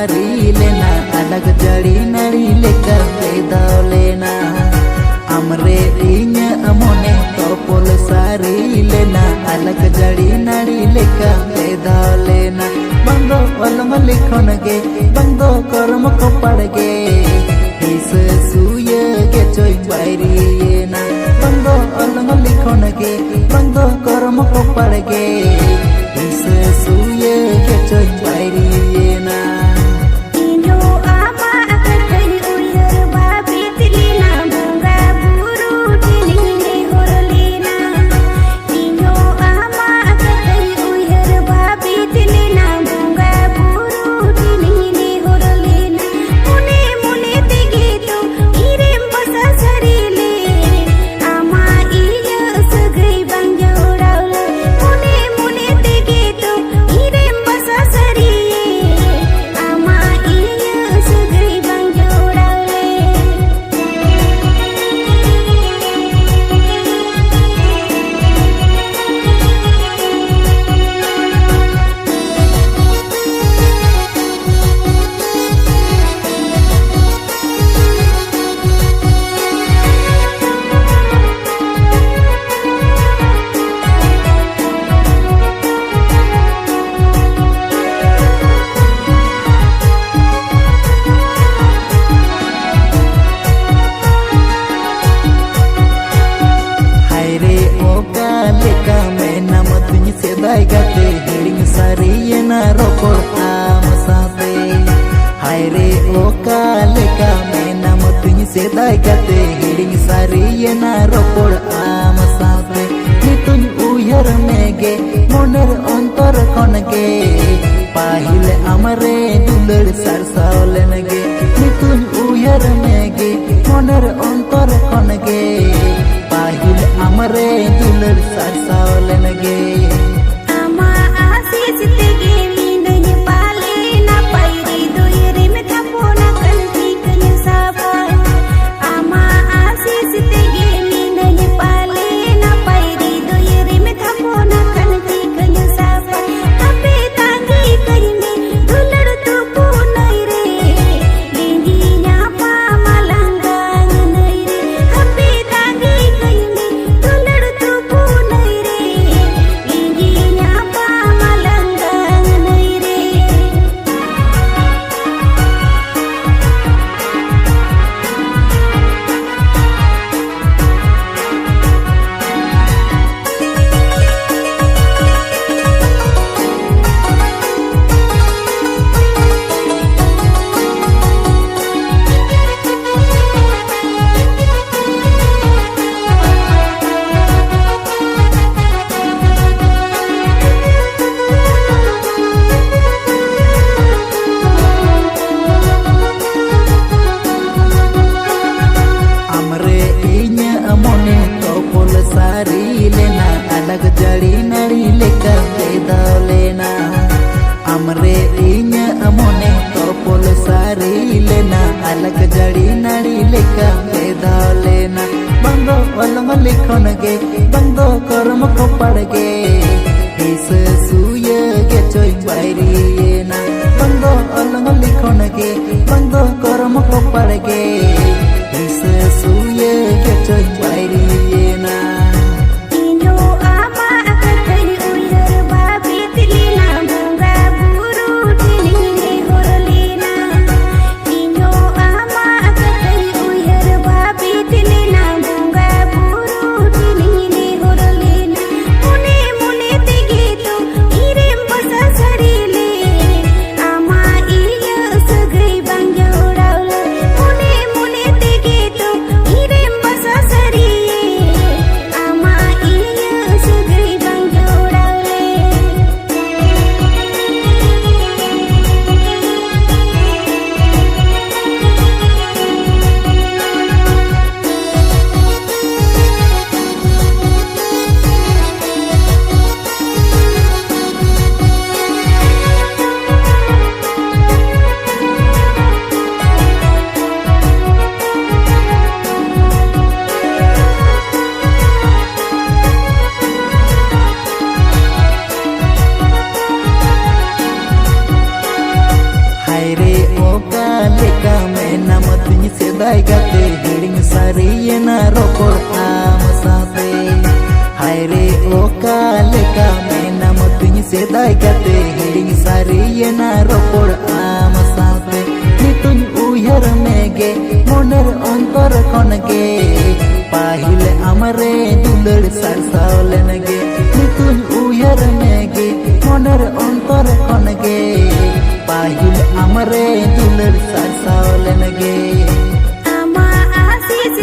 सारी लेना अलग जड़ी नड़ी लेकर बेदाव लेना हमरे इन अमोने तोपोल सारी लेना अलग जड़ी नड़ी लेकर बेदाव लेना बंदो अलम लिखोन गे बंदो कर्म को पड़ गे इस सूय के चोई बायरी ना बंदो अलम लिखोन गे बंदो कर्म को पड़ गे इस सूय के चोई बायरी ना गते हिड़िंग सारी ना रोपड़ आम साथे हाय रे ओका लेका में नाम तुझ से दाई गते हिड़िंग सारी ना रोपड़ आम साथे नितुन उयर में गे मोनर अंतर खन गे पाहिले हमरे दुलड़ सरसावलन गे नितुन उयर में गे मोनर अंतर खन गे पाहिले हमरे दुलड़ सरसावलन गे सारी लेना अलग जड़ी नड़ी लेकर बेदाव लेना हमरे इन अमोने तोपोल सारी लेना अलग जड़ी नड़ी लेकर बेदाव लेना बंदो अलम लिखोन गे बंदो कर्म को पड़ गे इस सूय के चोई बायरी ना बंदो अलम लिखोन गे बंदो कर्म को पड़ गे इस सूय के चोई बायरी ना मुने oka leka mena matuny sedai gate hiring sariyena ropor amasate haire oka leka mena matuny sedai gate hiring sariyena ropor amasate nituny uyar mege moner ontor konge pahile amare dular sarsalenege nituny uyar mege moner ontor konge pahile amare dular sarsalenege ama asis